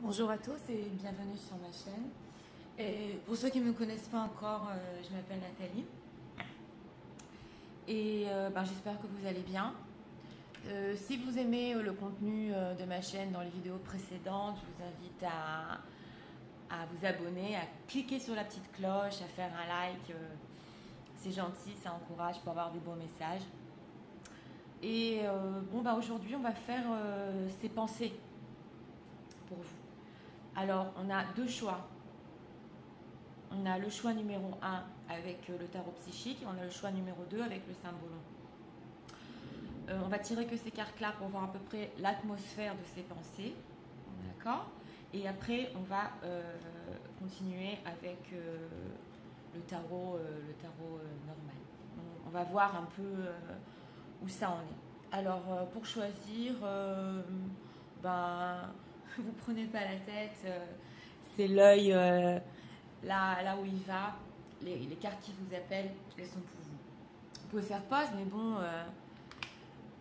Bonjour à tous et bienvenue sur ma chaîne. Et pour ceux qui ne me connaissent pas encore, je m'appelle Nathalie et j'espère que vous allez bien. Si vous aimez le contenu de ma chaîne dans les vidéos précédentes, je vous invite à vous abonner, à cliquer sur la petite cloche, à faire un like. C'est gentil, ça encourage pour avoir des bons messages. Et aujourd'hui, on va faire ces pensées pour vous. Alors, on a deux choix. On a le choix numéro 1 avec le tarot psychique et on a le choix numéro 2 avec le symbolon. On va tirer que ces cartes-là pour voir à peu près l'atmosphère de ces pensées. D'accord? Et après, on va continuer avec le tarot normal. On va voir un peu où ça en est. Alors, pour choisir, vous prenez pas la tête, c'est l'œil là où il va, les cartes qui vous appellent, elles sont pour vous. Vous pouvez faire pause, mais bon,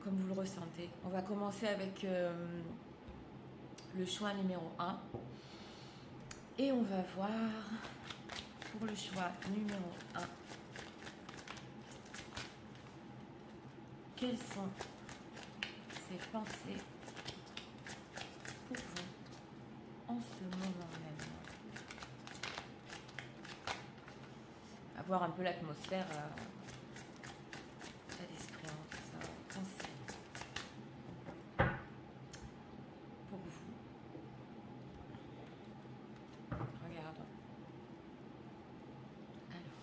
comme vous le ressentez. On va commencer avec le choix numéro 1. Et on va voir pour le choix numéro 1 quelles sont ces pensées pour vous en ce moment même. À voir un peu l'atmosphère d'esprit, tout ça, pensée pour vous. Regardons. Alors,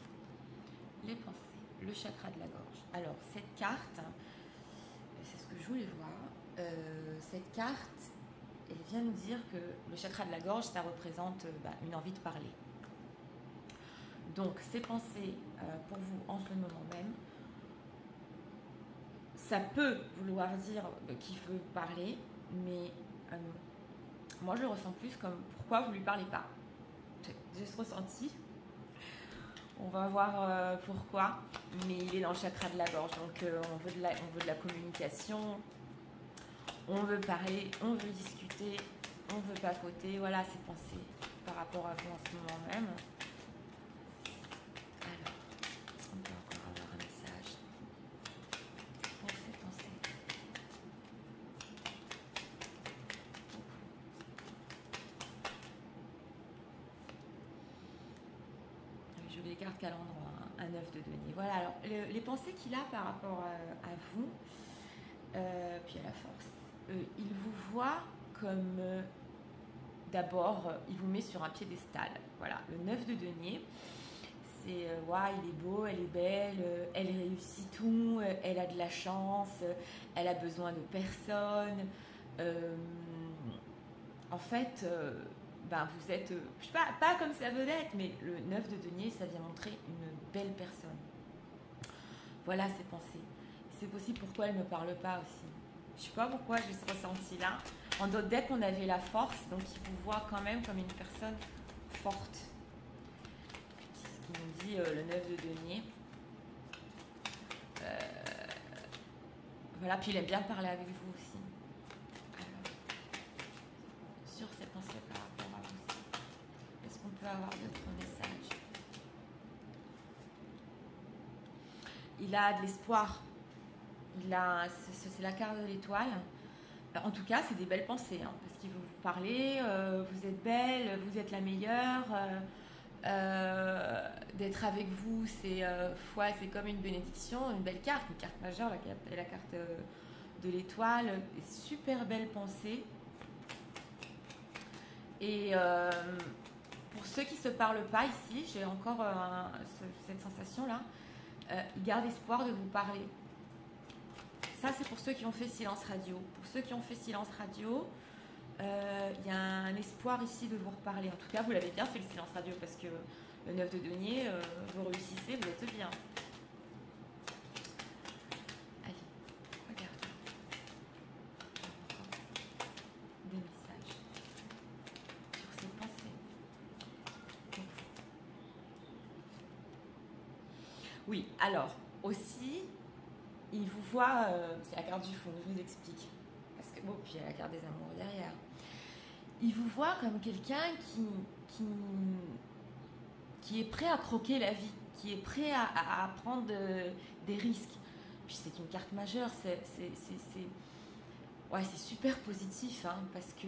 les pensées, le chakra de la gorge. Alors, cette carte, c'est ce que je voulais voir. Cette carte, elle vient nous dire que le chakra de la gorge, ça représente une envie de parler. Donc, ces pensées pour vous en ce moment même, ça peut vouloir dire qu'il veut parler, mais moi je le ressens plus comme pourquoi vous ne lui parlez pas. J'ai ce ressenti. On va voir pourquoi, mais il est dans le chakra de la gorge, donc on veut de la communication, on veut parler, on veut discuter, on veut papoter. Voilà ces pensées par rapport à vous en ce moment même. Alors, on peut encore avoir un message pour ces pensées. Je vais les cartes qu'à l'endroit, un 9 de denier. Voilà, alors les pensées qu'il a par rapport à vous, puis à la force, il vous voit comme d'abord, il vous met sur un piédestal. Voilà, le 9 de denier, c'est il est beau, elle est belle, elle réussit tout, elle a de la chance, elle a besoin de personne. En fait, vous êtes, je sais pas comme ça veut être, mais le 9 de denier, ça vient montrer une belle personne. Voilà ses pensées. C'est possible pourquoi elle ne me parle pas aussi. Je sais pas pourquoi j'ai ce ressenti-là. Dès qu'on avait la force, donc il vous voit quand même comme une personne forte. C'est ce qui nous dit le 9 de denier. Voilà, puis il aime bien parler avec vous aussi. Alors, sur ces pensées par rapport à vous, est-ce qu'on peut avoir d'autres messages? Il a de l'espoir. C'est la carte de l'étoile. En tout cas, c'est des belles pensées, hein, parce qu'il veut vous parler, vous êtes belle, vous êtes la meilleure, d'être avec vous, c'est comme une bénédiction, une belle carte, une carte majeure, la carte de l'étoile, super belle pensée. Et pour ceux qui ne se parlent pas ici, j'ai encore cette sensation-là, ils gardent espoir de vous parler. Ça, c'est pour ceux qui ont fait silence radio. Pour ceux qui ont fait silence radio, il y a un espoir ici de vous reparler. En tout cas, vous l'avez bien fait le silence radio parce que le 9 de denier, vous réussissez, vous êtes bien. Allez, regardez. Des messages sur ces pensées. Oui, alors, aussi, il vous voit, c'est la carte du fond, je vous explique. Parce que, puis il y a la carte des amours derrière. il vous voit comme quelqu'un qui est prêt à croquer la vie, qui est prêt à prendre des risques. Puis c'est une carte majeure, ouais, c'est super positif, hein, parce que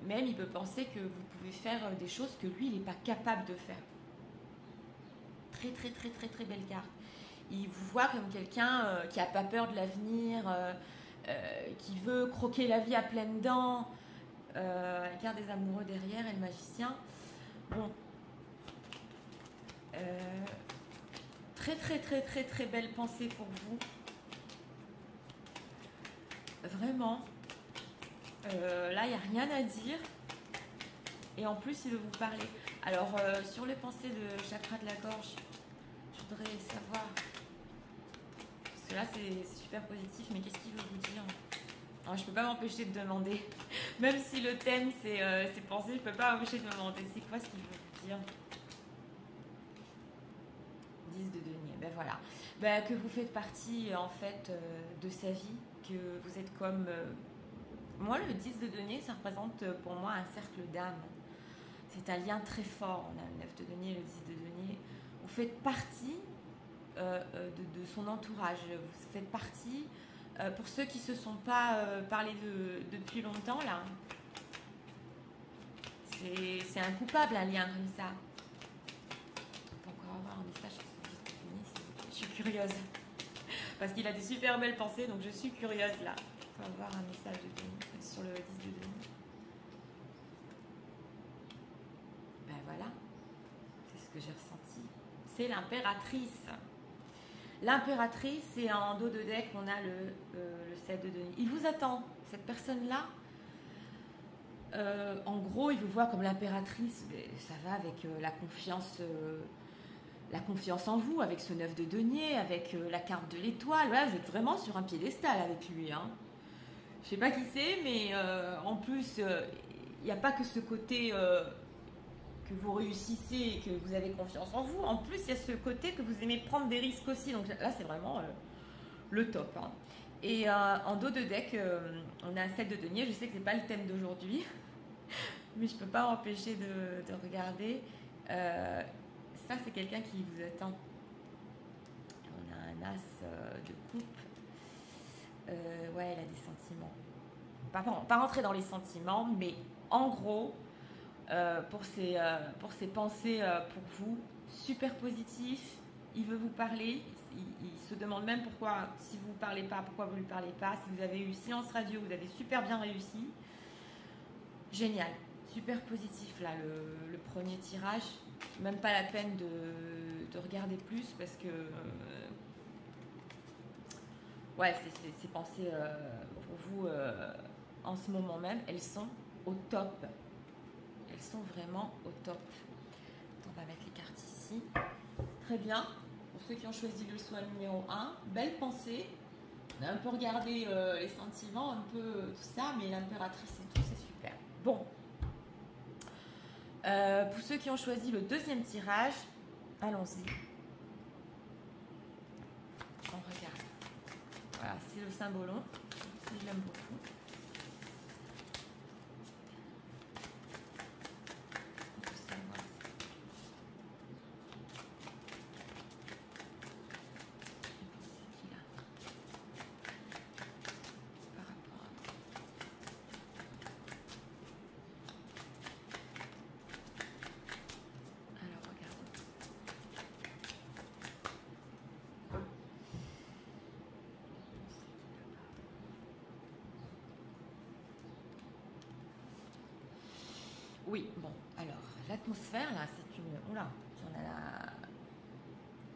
même il peut penser que vous pouvez faire des choses que lui, il n'est pas capable de faire. Très, très, très, très, très belle carte. Il vous voit comme quelqu'un qui n'a pas peur de l'avenir, qui veut croquer la vie à pleines dents. La carte des amoureux derrière et le magicien. Bon. Très, très, très, très, très belle pensée pour vous. Vraiment. Là, il n'y a rien à dire. Et en plus, il veut vous parler. Alors, sur les pensées de chakra de la gorge, je voudrais savoir. Parce que là, c'est super positif, mais qu'est-ce qu'il veut vous dire? Alors, je ne peux pas m'empêcher de demander. Même si le thème, c'est pensées, je ne peux pas m'empêcher de me demander. C'est quoi ce qu'il veut vous dire? 10 de denier. Ben voilà. Ben, que vous faites partie, en fait, de sa vie. Que vous êtes comme... Moi, le 10 de denier, ça représente pour moi un cercle d'âme. C'est un lien très fort. On a le 9 de denier, le 10 de denier. Vous faites partie de son entourage. Vous faites partie, pour ceux qui ne se sont pas parlé depuis longtemps, là, c'est un coupable, un lien comme ça. On peut encore avoir un message sur ce 10 de denier, je suis curieuse. Parce qu'il a des super belles pensées, donc je suis curieuse, là. On peut avoir un message de denier sur le 10 de denier. Ben voilà, c'est ce que j'ai ressenti. C'est l'impératrice. L'impératrice, et en dos de deck, on a le 7 de denier. Il vous attend, cette personne-là. En gros, il vous voit comme l'impératrice. Ça va avec la confiance en vous, avec ce 9 de denier, avec la carte de l'étoile. Là, vous êtes vraiment sur un piédestal avec lui, hein. Je sais pas qui c'est, mais en plus, il n'y a pas que ce côté que vous réussissez et que vous avez confiance en vous. En plus, il y a ce côté que vous aimez prendre des risques aussi. Donc là, c'est vraiment le top, hein. Et en dos de deck, on a un 7 de denier. Je sais que ce n'est pas le thème d'aujourd'hui, mais je ne peux pas m'empêcher de regarder. Ça, c'est quelqu'un qui vous attend. On a un as de coupe. Ouais, il a des sentiments. Pas rentrer dans les sentiments, mais en gros, pour ses pensées pour vous, super positif. Il veut vous parler. Il se demande même pourquoi, si vous ne parlez pas, pourquoi vous ne lui parlez pas. Si vous avez eu silence radio, vous avez super bien réussi. Génial. Super positif, là, le premier tirage. Même pas la peine de regarder plus parce que... ouais, ces pensées pour vous en ce moment même, elles sont au top. Elles sont vraiment au top. On va mettre les cartes ici. Très bien. Pour ceux qui ont choisi le soin numéro 1, belle pensée. On a un peu regardé les sentiments, un peu tout ça, mais l'impératrice et tout, c'est super. Bon. Pour ceux qui ont choisi le deuxième tirage, allons-y. On regarde. Voilà, c'est le symbolon. Je l'aime beaucoup. Oui, bon, alors, l'atmosphère, là, c'est une... Oula, on a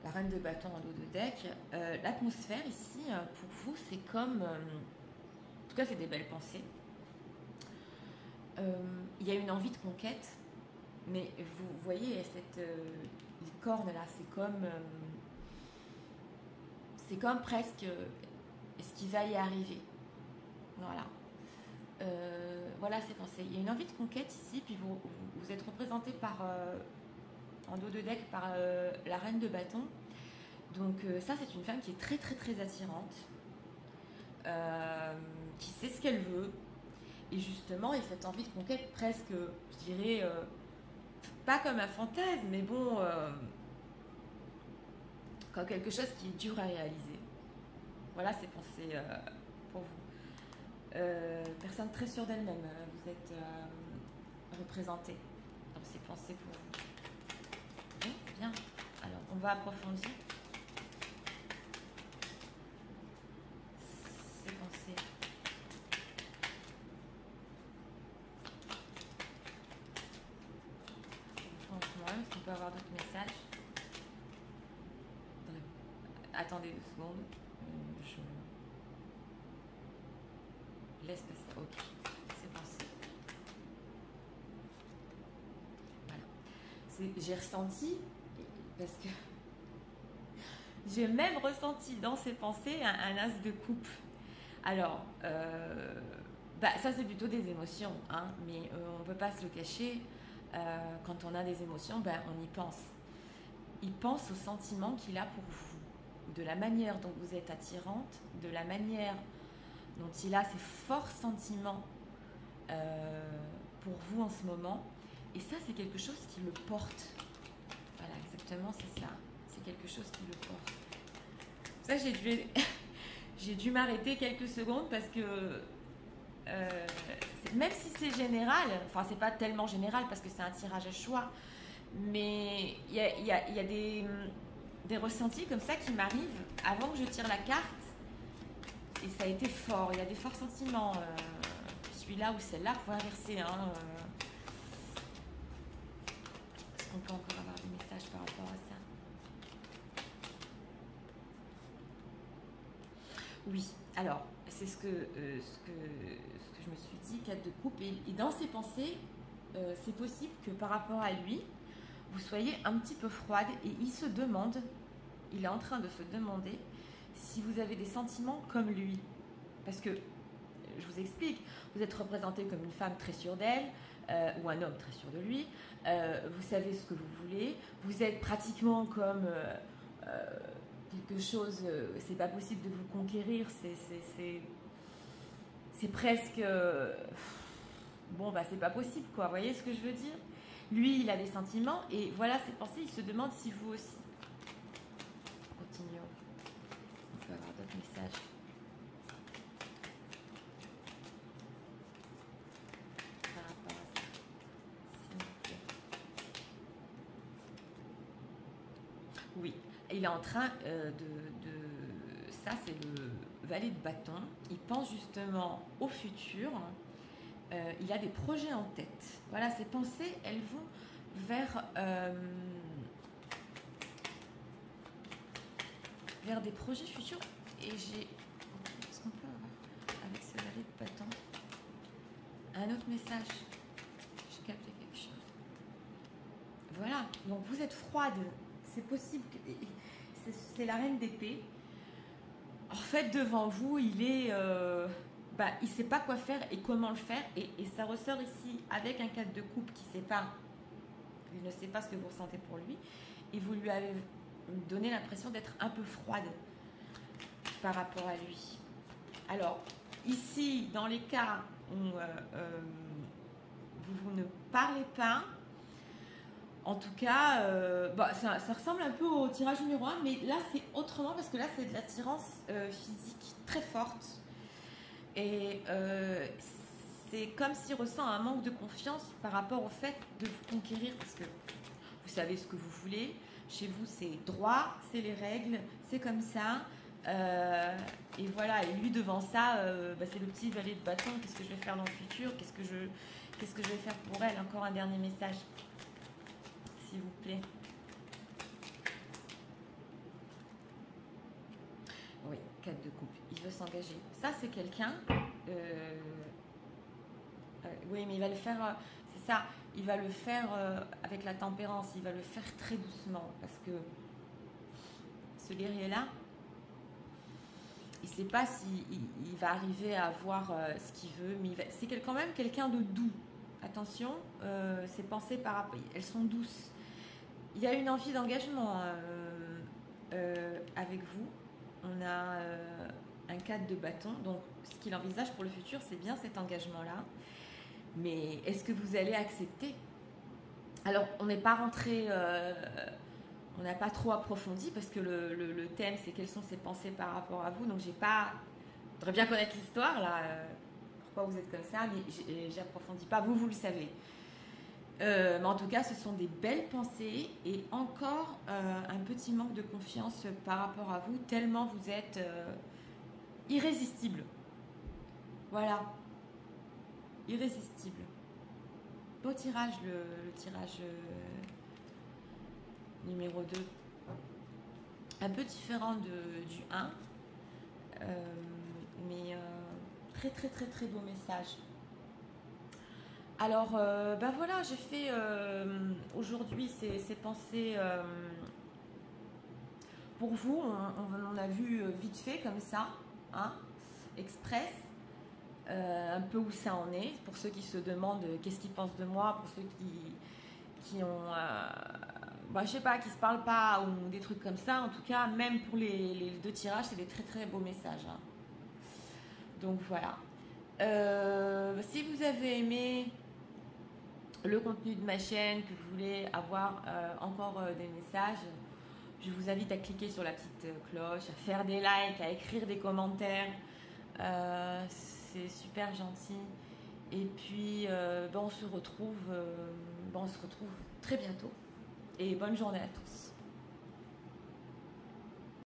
la reine de bâton en dos de deck. L'atmosphère, ici, pour vous, c'est comme... en tout cas, c'est des belles pensées. Il y a une envie de conquête, mais vous voyez, cette licorne, là, c'est comme presque... est-ce qu'il va y arriver? Voilà. Voilà ces pensées. Il y a une envie de conquête ici, puis vous êtes représenté par, en dos de deck par la reine de bâton. Donc ça, c'est une femme qui est très très très attirante, qui sait ce qu'elle veut, Et justement, et cette envie de conquête presque, je dirais, pas comme un fantasme, mais bon, comme quelque chose qui est dur à réaliser. Voilà ces pensées pour vous. Personne très sûre d'elle-même, vous êtes représentée dans ces pensées pour vous. Oui, bien. Alors, on va approfondir ces pensées. Est-ce qu'on peut avoir d'autres messages? Attendez 2 secondes. Je laisse passer. Ok, c'est pensé. Voilà. J'ai ressenti, parce que j'ai même ressenti dans ces pensées un as de coupe. Alors, ça c'est plutôt des émotions, hein, mais on ne peut pas se le cacher. Quand on a des émotions, on y pense. Il pense aux sentiments qu'il a pour vous, de la manière dont vous êtes attirante, de la manière dont il a ces forts sentiments pour vous en ce moment. Et ça, c'est quelque chose qui le porte. Voilà, exactement, c'est ça. C'est quelque chose qui le porte. Ça, j'ai dû m'arrêter quelques secondes parce que même si c'est général, enfin c'est pas tellement général parce que c'est un tirage à choix, mais il y a des ressentis comme ça qui m'arrivent avant que je tire la carte et ça a été fort, il y a des forts sentiments, celui-là ou celle-là, faut inverser. Hein, Est-ce qu'on peut encore avoir des messages par rapport à ça? Oui, alors c'est ce que je me suis dit, 4 de coupe, et dans ses pensées, c'est possible que par rapport à lui, vous soyez un petit peu froide et il est en train de se demander si vous avez des sentiments comme lui. Parce que, je vous explique, vous êtes représentée comme une femme très sûre d'elle, ou un homme très sûr de lui, vous savez ce que vous voulez, vous êtes pratiquement comme quelque chose, c'est pas possible de vous conquérir, c'est presque... bon, c'est pas possible, quoi. Vous voyez ce que je veux dire? Lui, il a des sentiments, et voilà ses pensées, il se demande si vous aussi. Continuons. On peut avoir d'autres messages. Par rapport à ça. S'il vous plaît. Oui, il est en train ça, c'est le valet de bâton. Il pense justement au futur. Il a des projets en tête. Voilà, ses pensées, elles vont vers des projets futurs. Et j'ai... Est-ce qu'on peut avoir, avec ce valet de bâton, un autre message? J'ai capté quelque chose. Voilà, donc vous êtes froide. C'est possible que... C'est la reine d'épée. En fait, devant vous, il est... il ne sait pas quoi faire et comment le faire. Et ça ressort ici avec un 4 de coupe qui sait pas. Il ne sait pas ce que vous ressentez pour lui. Et vous lui avez donné l'impression d'être un peu froide par rapport à lui. Alors, ici, dans les cas où vous ne parlez pas, en tout cas, ça ressemble un peu au tirage numéro 1, mais là, c'est autrement parce que là, c'est de l'attirance physique très forte. Et c'est comme s'il ressent un manque de confiance par rapport au fait de vous conquérir parce que vous savez ce que vous voulez. Chez vous, c'est droit, c'est les règles, c'est comme ça. Et voilà, et lui, devant ça, c'est le petit valet de bâton. Qu'est-ce que je vais faire dans le futur? Qu'est-ce que je vais faire pour elle? Encore un dernier message. S'il vous plaît. Oui, 4 de coupe. Il veut s'engager. Ça, c'est quelqu'un... oui, mais il va le faire... c'est ça. Il va le faire avec la tempérance. Il va le faire très doucement. Parce que ce guerrier-là, il ne sait pas s'il va arriver à avoir ce qu'il veut. Mais c'est quand même quelqu'un de doux. Attention, ses pensées par rapport... Elles sont douces. Il y a une envie d'engagement avec vous. On a un 4 de bâton. Donc, ce qu'il envisage pour le futur, c'est bien cet engagement-là. Mais est-ce que vous allez accepter? Alors, on n'est pas rentré, on n'a pas trop approfondi parce que le thème, c'est quelles sont ses pensées par rapport à vous. Donc, j'ai pas. Je voudrais bien connaître l'histoire, là, pourquoi vous êtes comme ça, mais j'approfondis pas. Vous le savez. Mais en tout cas, ce sont des belles pensées et encore un petit manque de confiance par rapport à vous, tellement vous êtes irrésistible. Voilà, irrésistible. Beau tirage, le tirage numéro 2. Un peu différent du 1, mais très très très très beau message. Alors, ben voilà, j'ai fait aujourd'hui ces pensées pour vous. On a vu vite fait comme ça, hein, express, un peu où ça en est. Pour ceux qui se demandent qu'est-ce qu'ils pensent de moi, pour ceux qui ont, ben, je sais pas, qui se parlent pas ou des trucs comme ça. En tout cas, même pour les 2 tirages, c'est des très très beaux messages. Hein. Donc voilà. Si vous avez aimé le contenu de ma chaîne, que vous voulez avoir encore des messages, je vous invite à cliquer sur la petite cloche, à faire des likes, à écrire des commentaires. C'est super gentil. Et puis, on se retrouve très bientôt. Et bonne journée à tous.